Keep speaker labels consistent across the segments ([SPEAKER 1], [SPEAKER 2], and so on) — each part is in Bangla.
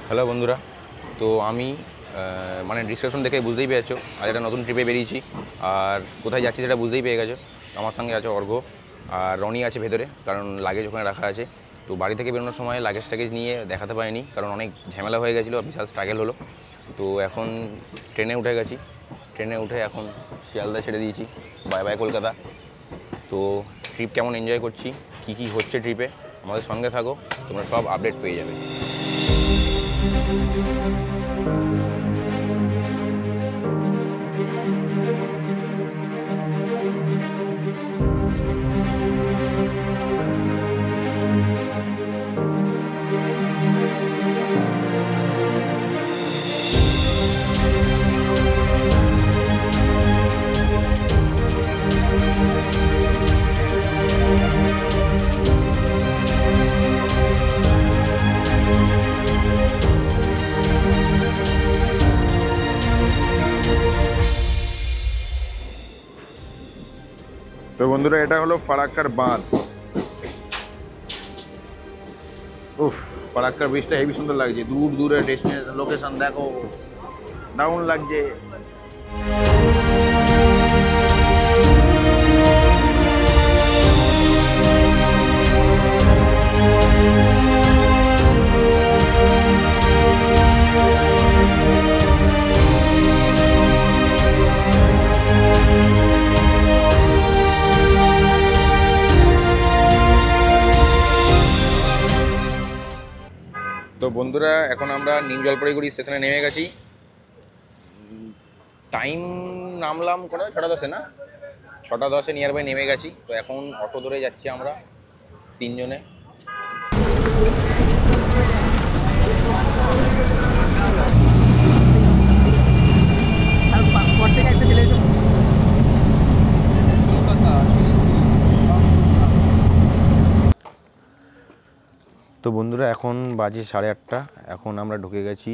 [SPEAKER 1] হ্যালো বন্ধুরা, তো আমি মানে ডিসক্রিপশন দেখে বুঝতেই পেরেছো আর একটা নতুন ট্রিপে বেরিয়েছি। আর কোথায় যাচ্ছি সেটা বুঝতেই পেয়ে গেছো। আমার সঙ্গে আছে অর্ঘ্য আর রনি আছে ভেতরে, কারণ লাগেজ ওখানে রাখা আছে। তো বাড়ি থেকে বেরোনোর সময় লাগেজ টাগেজ নিয়ে দেখাতে পারিনি, কারণ অনেক ঝামেলা হয়ে গেছিলো, বিশাল স্ট্রাগল হলো। তো এখন ট্রেনে উঠে গেছি, ট্রেনে উঠে এখন শিয়ালদা ছেড়ে দিয়েছি। Bye bye Kolkata. তো ট্রিপ কেমন এনজয় করছি, কি কি হচ্ছে ট্রিপে, আমাদের সঙ্গে থাকো, তোমরা সব আপডেট পেয়ে যাবে। তো বন্ধুরা, এটা হলো ফারাক্কার বাঁধ। উফ, ফারাক্কার ব্রিজটা হেবি সুন্দর লাগছে। দূর দূরে ডেস্টিনেশন লোকেশন দেখো, দারুণ লাগছে। তো বন্ধুরা, এখন আমরা নিউ জলপাইগুড়ি স্টেশনে নেমে গেছি। টাইম নামলাম কোনো 6:10 না, 6:10 নিয়ার বাই নেমে গেছি। তো এখন অটো ধরে যাচ্ছি আমরা তিনজনে। তো বন্ধুরা, এখন বাজে 8:30। এখন আমরা ঢুকে গেছি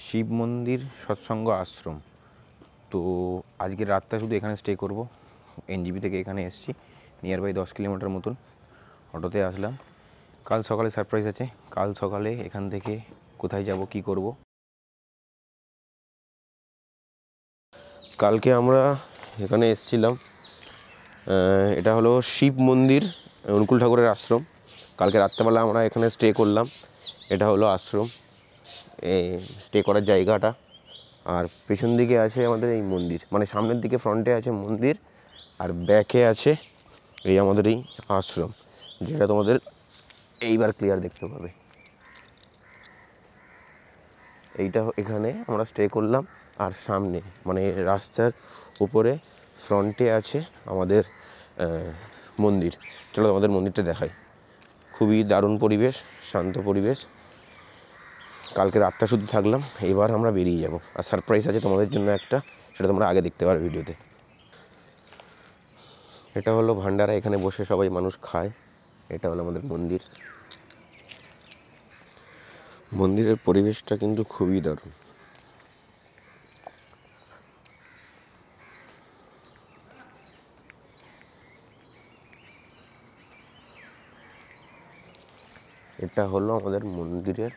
[SPEAKER 1] শিব মন্দির সৎসঙ্গ আশ্রম। তো আজকের রাতটা শুধু এখানে স্টে করব। এনজিপি থেকে এখানে এসেছি, নিয়ার বাই 10 কিলোমিটার মতন অটোতে আসলাম। কাল সকালে সারপ্রাইজ আছে। কাল সকালে এখান থেকে কোথায় যাব, কি করব। কালকে আমরা এখানে এসেছিলাম, এটা হলো শিব মন্দির অনুকূল ঠাকুরের আশ্রম। কালকে রাত্রেবেলা আমরা এখানে স্টে করলাম। এটা হলো আশ্রম, স্টে করার জায়গাটা। আর পেছন দিকে আছে আমাদের এই মন্দির, মানে সামনের দিকে ফ্রন্টে আছে মন্দির, আর ব্যাকে আছে এই আমাদের এই আশ্রম, যেটা তোমাদের এইবার ক্লিয়ার দেখতে পাবে। এইটা এখানে আমরা স্টে করলাম। আর সামনে মানে রাস্তার উপরে ফ্রন্টে আছে আমাদের মন্দির। চলো আমাদের মন্দিরটা দেখাই। খুবই দারুণ পরিবেশ, শান্ত পরিবেশ। কালকে রাতটা শুধু থাকলাম, এবার আমরা বেরিয়ে যাব। আর সারপ্রাইজ আছে তোমাদের জন্য একটা, সেটা তোমরা আগে দেখতে পারো ভিডিওতে। এটা হলো ভান্ডারা, এখানে বসে সবাই মানুষ খায়। এটা হলো আমাদের মন্দির। মন্দিরের পরিবেশটা কিন্তু খুবই দারুণ। এটা হলো আমাদের মন্দিরের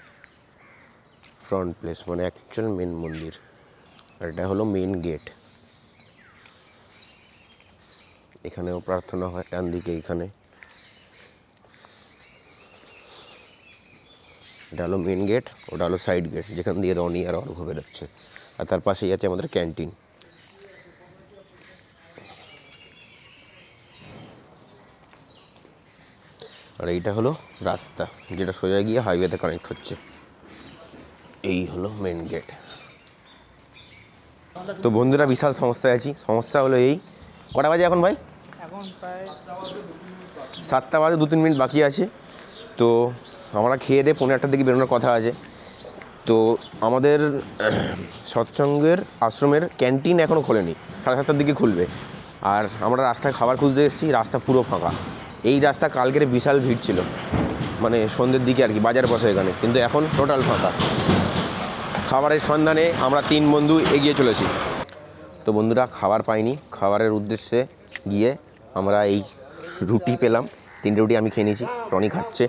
[SPEAKER 1] ফ্রন্ট প্লেস, মানে অ্যাকচুয়াল মেন মন্দির। আর এটা হলো মেন গেট। এখানেও প্রার্থনা হয় ডান দিকে। এখানে এটা হলো মেন গেট, ওটা হলো সাইড গেট, যেখান দিয়ে রনি আর অর্ঘ্য বেরোচ্ছে। আর তার পাশেই আছে আমাদের ক্যান্টিন। আর এইটা হলো রাস্তা, যেটা সোজা গিয়ে হাইওয়েতে কানেক্ট হচ্ছে। এই হলো মেন গেট। তো বন্ধুরা, বিশাল সমস্যায় আছি। সমস্যা হলো এই, কটা বাজে এখন ভাই?
[SPEAKER 2] এখন প্রায়
[SPEAKER 1] 7টা বাজে, 2-3 মিনিট বাকি আছে। তো আমরা খেয়ে দিয়ে 8:30 দিকে বেরোনোর কথা আছে। তো আমাদের সৎসঙ্গের আশ্রমের ক্যান্টিন এখনও খোলেনি, 7:30 দিকে খুলবে। আর আমরা রাস্তায় খাবার খুঁজতে এসেছি, রাস্তা পুরো ফাঁকা। এই রাস্তা কালকের বিশাল ভিড় ছিল, মানে সন্ধ্যের দিকে আর কি, বাজার বসে এখানে, কিন্তু এখন টোটাল ফাঁকা। খাবারের সন্ধানে আমরা 3 বন্ধু এগিয়ে চলেছি। তো বন্ধুরা, খাবার পাইনি। খাবারের উদ্দেশ্যে গিয়ে আমরা এই রুটি পেলাম, 3টে রুটি আমি খেয়ে নিয়েছি, রনি খাচ্ছে।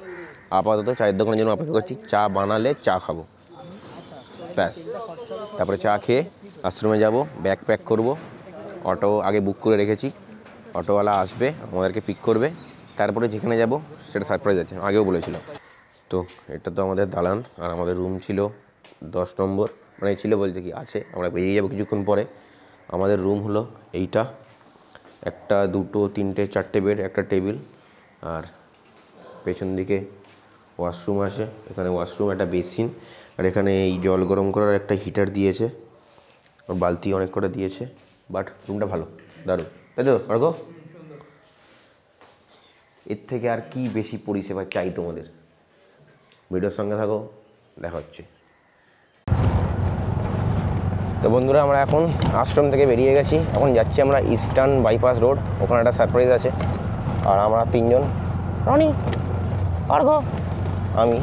[SPEAKER 1] আপাতত চায়ের দোকানের জন্য অপেক্ষা করছি, চা বানালে চা খাবো। ব্যাস। তারপরে চা খেয়ে আশ্রমে যাব, ব্যাগ প্যাক করব। অটো আগে বুক করে রেখেছি, অটোওয়ালা আসবে, আমাদেরকে পিক করবে, তারপরে যেখানে যাব সেটা সারপ্রাইজ আছে, আগেও বলেছিল। তো এটা তো আমাদের দালান, আর আমাদের রুম ছিল 10 নম্বর, মানে ছিল বলতে কি আছে, আমরা বেরিয়ে যাবো কিছুক্ষণ পরে। আমাদের রুম হলো এইটা, একটা, দুটো, তিনটে, চারটে বেড, একটা টেবিল, আর পেছন দিকে ওয়াশরুম আছে। এখানে ওয়াশরুম, একটা বেসিন, আর এখানে এই জল গরম করার একটা হিটার দিয়েছে, আর বালতি অনেক করে দিয়েছে। বাট রুমটা ভালো, দারুণ, তাই তো অর্ঘ? এর থেকে আর কি বেশি পরিষেবা চাই তোমাদের? ভিডিওর সঙ্গে থাকো, দেখা হচ্ছে। তো বন্ধুরা, আমরা এখন আশ্রম থেকে বেরিয়ে গেছি, এখন যাচ্ছি আমরা ইস্টার্ন বাইপাস রোড, ওখানে একটা সারপ্রাইজ আছে। আর আমরা তিনজন, রনি, অর্ঘ, আমি।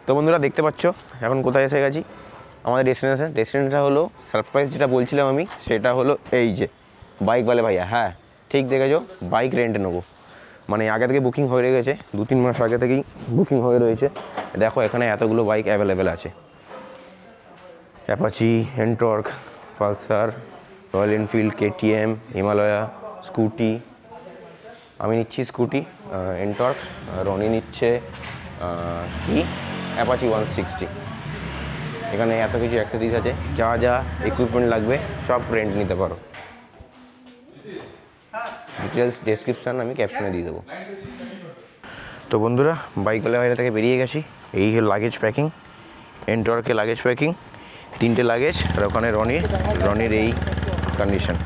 [SPEAKER 1] তো বন্ধুরা দেখতে পাচ্ছ এখন কোথায় এসে গেছি, আমাদের ডেস্টিনেশনটা হলো সারপ্রাইজ, যেটা বলছিলাম আমি, সেটা হলো এই যে বাইকওয়ালা ভাইয়া। হ্যাঁ ঠিক দেখেছো, বাইক রেন্টে নেবো, মানে আগে থেকে বুকিং হয়ে গেছে, 2-3 মাস আগে থেকেই বুকিং হয়ে রয়েছে। দেখো এখানে এতগুলো বাইক অ্যাভেলেবেল আছে, Apache, NTorq, Pulsar, royal Enfield, KTM, Himalaya, scooty. আমি নিচ্ছি স্কুটি, এনটর্ক, রনি নিচ্ছে কি অ্যাপাচি 160। এখানে এত কিছু অ্যাক্সেসরিজ আছে, যা যা ইকুইপমেন্ট লাগবে সব রেন্ট নিতে পারো। ডিটেলস ডেসক্রিপশান আমি ক্যাপশনে দিয়ে দেবো। তো বন্ধুরা, বাইকওয়ালা বাইরে থেকে বেরিয়ে গেছি, এই লাগেজ প্যাকিং, এনটর্কে লাগেজ প্যাকিং, 3টে লাগেজ, আর ওখানে রনির এই কন্ডিশন।